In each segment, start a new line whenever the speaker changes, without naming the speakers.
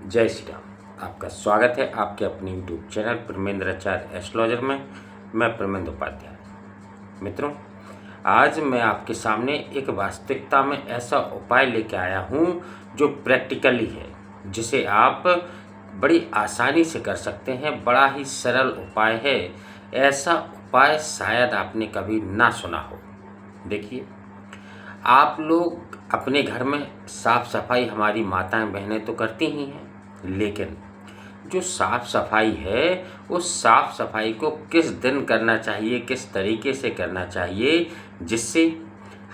जय श्री राम। आपका स्वागत है आपके अपने यूट्यूब चैनल परमेंद्राचार्य एस्ट्रोलॉजर में। मैं परमेंद्र उपाध्याय। मित्रों, आज मैं आपके सामने एक वास्तविकता में ऐसा उपाय लेके आया हूँ जो प्रैक्टिकली है, जिसे आप बड़ी आसानी से कर सकते हैं। बड़ा ही सरल उपाय है। ऐसा उपाय शायद आपने कभी ना सुना हो। देखिए, आप लोग अपने घर में साफ सफाई हमारी माताएं बहनें तो करती ही हैं, लेकिन जो साफ सफाई है उस साफ सफाई को किस दिन करना चाहिए, किस तरीके से करना चाहिए जिससे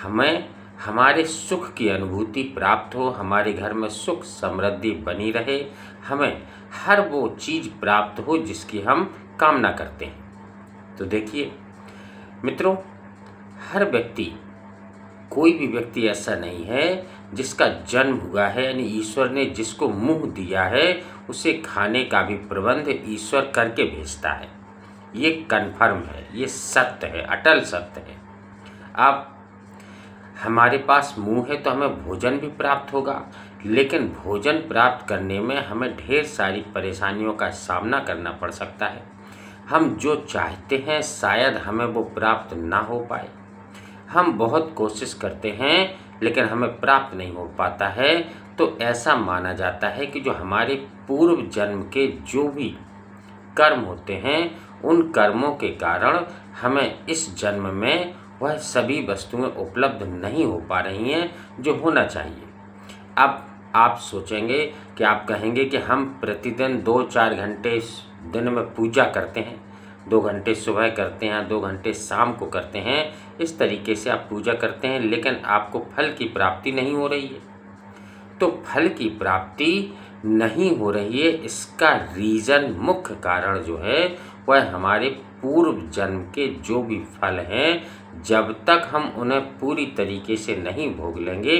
हमें हमारे सुख की अनुभूति प्राप्त हो, हमारे घर में सुख समृद्धि बनी रहे, हमें हर वो चीज़ प्राप्त हो जिसकी हम कामना करते हैं। तो देखिए मित्रों, हर व्यक्ति, कोई भी व्यक्ति ऐसा नहीं है जिसका जन्म हुआ है, यानी ईश्वर ने जिसको मुंह दिया है उसे खाने का भी प्रबंध ईश्वर करके भेजता है। ये कन्फर्म है, ये सत्य है, अटल सत्य है। अब हमारे पास मुंह है तो हमें भोजन भी प्राप्त होगा, लेकिन भोजन प्राप्त करने में हमें ढेर सारी परेशानियों का सामना करना पड़ सकता है। हम जो चाहते हैं शायद हमें वो प्राप्त ना हो पाए। हम बहुत कोशिश करते हैं लेकिन हमें प्राप्त नहीं हो पाता है। तो ऐसा माना जाता है कि जो हमारे पूर्व जन्म के जो भी कर्म होते हैं उन कर्मों के कारण हमें इस जन्म में वह सभी वस्तुएं उपलब्ध नहीं हो पा रही हैं जो होना चाहिए। अब आप सोचेंगे कि आप कहेंगे कि हम प्रतिदिन 2-4 घंटे दिन में पूजा करते हैं, 2 घंटे सुबह करते हैं, 2 घंटे शाम को करते हैं, इस तरीके से आप पूजा करते हैं, लेकिन आपको फल की प्राप्ति नहीं हो रही है। तो फल की प्राप्ति नहीं हो रही है, इसका रीज़न, मुख्य कारण जो है वह हमारे पूर्व जन्म के जो भी फल हैं, जब तक हम उन्हें पूरी तरीके से नहीं भोग लेंगे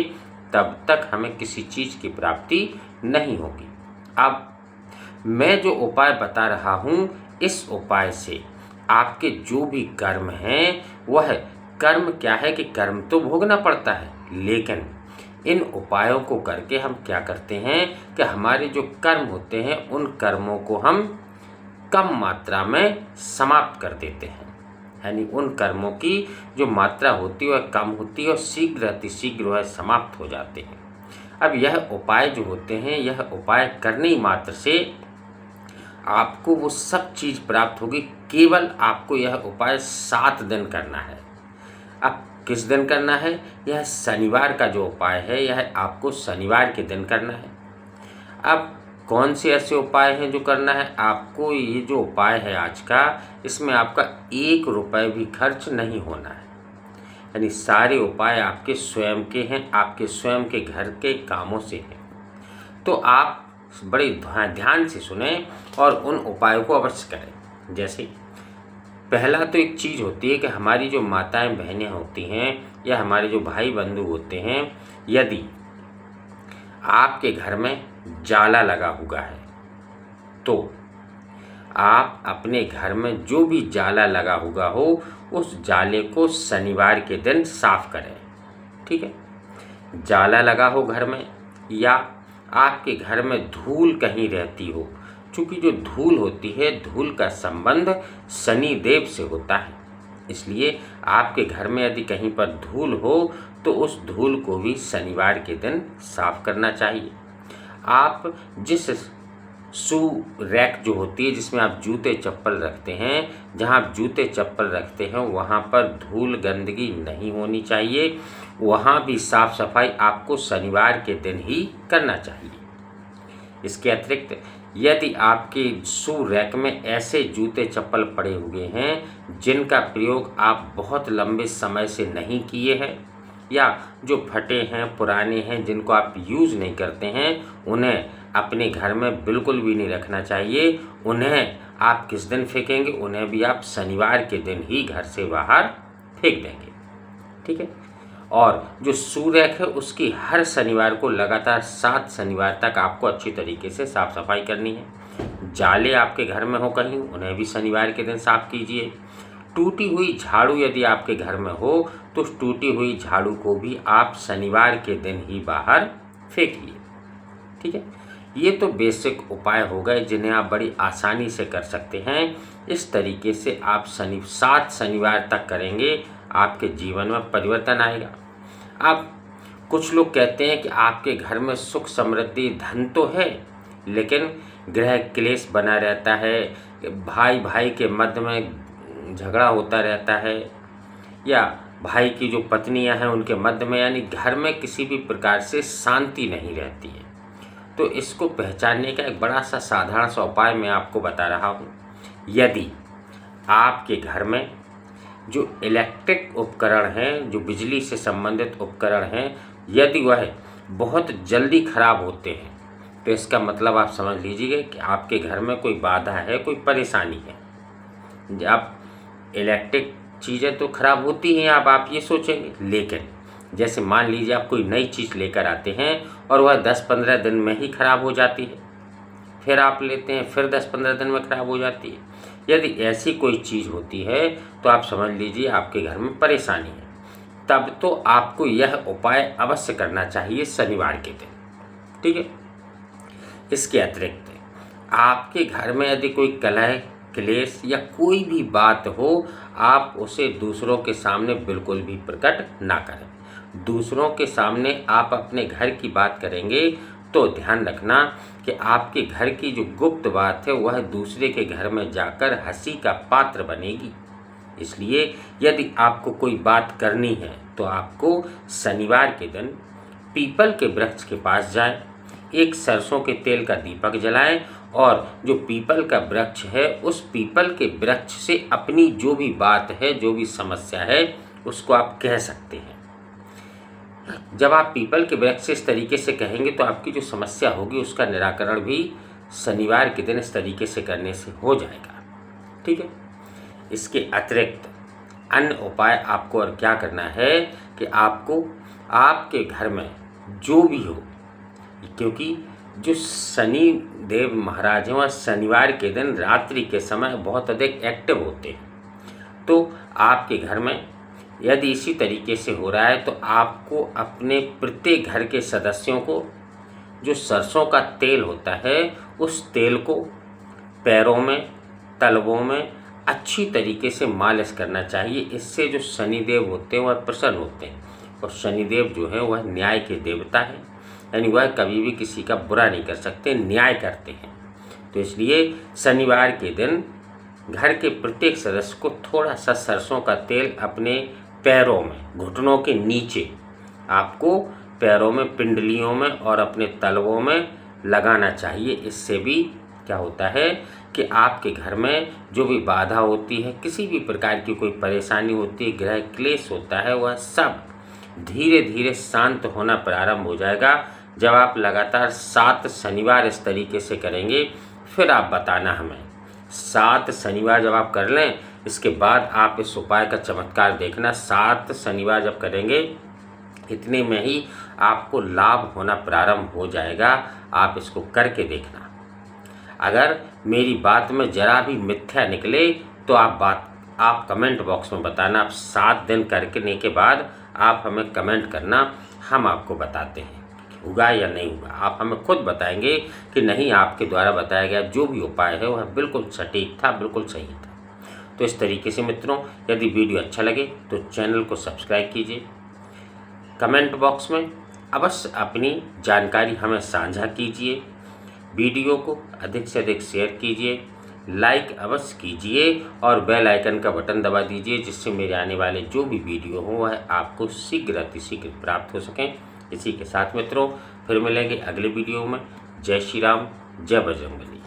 तब तक हमें किसी चीज़ की प्राप्ति नहीं होगी। अब मैं जो उपाय बता रहा हूँ, इस उपाय से आपके जो भी कर्म हैं, वह कर्म क्या है कि कर्म तो भोगना पड़ता है, लेकिन इन उपायों को करके हम क्या करते हैं कि हमारे जो कर्म होते हैं उन कर्मों को हम कम मात्रा में समाप्त कर देते हैं। यानी उन कर्मों की जो मात्रा होती है वह कम होती है और शीघ्र अतिशीघ्र वह समाप्त हो जाते हैं। अब यह उपाय जो होते हैं, यह उपाय करने मात्र से आपको वो सब चीज़ प्राप्त होगी। केवल आपको यह उपाय 7 दिन करना है। अब किस दिन करना है? यह शनिवार का जो उपाय है यह आपको शनिवार के दिन करना है। अब कौन से ऐसे उपाय हैं जो करना है आपको? ये जो उपाय है आज का, इसमें आपका 1 रुपये भी खर्च नहीं होना है। यानी सारे उपाय आपके स्वयं के हैं, आपके स्वयं के घर के कामों से हैं। तो आप बड़े ध्यान से सुने और उन उपायों को अवश्य करें। जैसे पहला तो एक चीज़ होती है कि हमारी जो माताएं बहनें होती हैं या हमारे जो भाई बंधु होते हैं, यदि आपके घर में जाला लगा हुआ है तो आप अपने घर में जो भी जाला लगा हुआ हो उस जाले को शनिवार के दिन साफ करें। ठीक है? जाला लगा हो घर में, या आपके घर में धूल कहीं रहती हो, चूँकि जो धूल होती है, धूल का संबंध शनि देव से होता है, इसलिए आपके घर में यदि कहीं पर धूल हो तो उस धूल को भी शनिवार के दिन साफ करना चाहिए। आप जिस शू रैक जो होती है जिसमें आप जूते चप्पल रखते हैं, जहां आप जूते चप्पल रखते हैं वहां पर धूल गंदगी नहीं होनी चाहिए। वहां भी साफ सफाई आपको शनिवार के दिन ही करना चाहिए। इसके अतिरिक्त यदि आपके शू रैक में ऐसे जूते चप्पल पड़े हुए हैं जिनका प्रयोग आप बहुत लंबे समय से नहीं किए हैं, या जो फटे हैं, पुराने हैं, जिनको आप यूज़ नहीं करते हैं, उन्हें अपने घर में बिल्कुल भी नहीं रखना चाहिए। उन्हें आप किस दिन फेंकेंगे? उन्हें भी आप शनिवार के दिन ही घर से बाहर फेंक देंगे। ठीक है? और जो शू रैक है उसकी हर शनिवार को लगातार 7 शनिवार तक आपको अच्छी तरीके से साफ़ सफाई करनी है। जाले आपके घर में हो कहीं, उन्हें भी शनिवार के दिन साफ़ कीजिए। टूटी हुई झाड़ू यदि आपके घर में हो तो उस टूटी हुई झाड़ू को भी आप शनिवार के दिन ही बाहर फेंकिए। ठीक है? ये तो बेसिक उपाय हो गए जिन्हें आप बड़ी आसानी से कर सकते हैं। इस तरीके से आप 7 शनिवार तक करेंगे, आपके जीवन में परिवर्तन आएगा। अब कुछ लोग कहते हैं कि आपके घर में सुख समृद्धि धन तो है, लेकिन गृह क्लेश बना रहता है, भाई भाई के मध्य में झगड़ा होता रहता है, या भाई की जो पत्नियां हैं उनके मध्य में, यानी घर में किसी भी प्रकार से शांति नहीं रहती है। तो इसको पहचानने का एक बड़ा सा साधारण सा उपाय मैं आपको बता रहा हूँ। यदि आपके घर में जो इलेक्ट्रिक उपकरण हैं, जो बिजली से संबंधित उपकरण हैं, यदि वह बहुत जल्दी खराब होते हैं, तो इसका मतलब आप समझ लीजिए कि आपके घर में कोई बाधा है, कोई परेशानी है। अब इलेक्ट्रिक चीज़ें तो खराब होती हैं, आप ये सोचेंगे, लेकिन जैसे मान लीजिए आप कोई नई चीज़ लेकर आते हैं और वह 10-15 दिन में ही खराब हो जाती है, फिर आप लेते हैं, फिर 10-15 दिन में खराब हो जाती है। यदि ऐसी कोई चीज़ होती है तो आप समझ लीजिए आपके घर में परेशानी है। तब तो आपको यह उपाय अवश्य करना चाहिए शनिवार के दिन, ठीक है। इसके अतिरिक्त आपके घर में यदि कोई कलह क्लेश या कोई भी बात हो, आप उसे दूसरों के सामने बिल्कुल भी प्रकट ना करें। दूसरों के सामने आप अपने घर की बात करेंगे तो ध्यान रखना कि आपके घर की जो गुप्त बात है वह दूसरे के घर में जाकर हंसी का पात्र बनेगी। इसलिए यदि आपको कोई बात करनी है तो आपको शनिवार के दिन पीपल के वृक्ष के पास जाएं, एक सरसों के तेल का दीपक जलाएं और जो पीपल का वृक्ष है उस पीपल के वृक्ष से अपनी जो भी बात है, जो भी समस्या है, उसको आप कह सकते हैं। जब आप पीपल के वृक्ष से इस तरीके से कहेंगे तो आपकी जो समस्या होगी उसका निराकरण भी शनिवार के दिन इस तरीके से करने से हो जाएगा, ठीक है। इसके अतिरिक्त अन्य उपाय आपको और क्या करना है कि आपको आपके घर में जो भी हो, क्योंकि जो शनि देव महाराज हैं वह शनिवार के दिन रात्रि के समय बहुत अधिक एक्टिव होते हैं, तो आपके घर में यदि इसी तरीके से हो रहा है तो आपको अपने प्रत्येक घर के सदस्यों को जो सरसों का तेल होता है उस तेल को पैरों में, तलवों में अच्छी तरीके से मालिश करना चाहिए। इससे जो शनिदेव होते हैं वह प्रसन्न होते हैं, और शनिदेव जो है वह न्याय के देवता है, यानी वह कभी भी किसी का बुरा नहीं कर सकते, न्याय करते हैं। तो इसलिए शनिवार के दिन घर के प्रत्येक सदस्य को थोड़ा सा सरसों का तेल अपने पैरों में, घुटनों के नीचे, आपको पैरों में, पिंडलियों में और अपने तलवों में लगाना चाहिए। इससे भी क्या होता है कि आपके घर में जो भी बाधा होती है, किसी भी प्रकार की कोई परेशानी होती है, गृह क्लेश होता है, वह सब धीरे धीरे शांत होना प्रारंभ हो जाएगा। जब आप लगातार 7 शनिवार इस तरीके से करेंगे, फिर आप बताना हमें। 7 शनिवार जब आप कर लें, इसके बाद आप इस उपाय का चमत्कार देखना। 7 शनिवार जब करेंगे, इतने में ही आपको लाभ होना प्रारंभ हो जाएगा। आप इसको करके देखना। अगर मेरी बात में जरा भी मिथ्या निकले तो आप कमेंट बॉक्स में बताना। आप 7 दिन करने के बाद आप हमें कमेंट करना, हम आपको बताते हैं होगा या नहीं होगा। आप हमें खुद बताएंगे कि नहीं, आपके द्वारा बताया गया जो भी उपाय है वह बिल्कुल सटीक था, बिल्कुल सही था। तो इस तरीके से मित्रों, यदि वीडियो अच्छा लगे तो चैनल को सब्सक्राइब कीजिए, कमेंट बॉक्स में अवश्य अपनी जानकारी हमें साझा कीजिए, वीडियो को अधिक से अधिक शेयर कीजिए, लाइक अवश्य कीजिए और बेल आइकन का बटन दबा दीजिए, जिससे मेरे आने वाले जो भी वीडियो हो वह आपको शीघ्र अतिशीघ्र प्राप्त हो सकें। इसी के साथ मित्रों, फिर मिलेंगे अगले वीडियो में। जय श्री राम, जय बजरंगबली।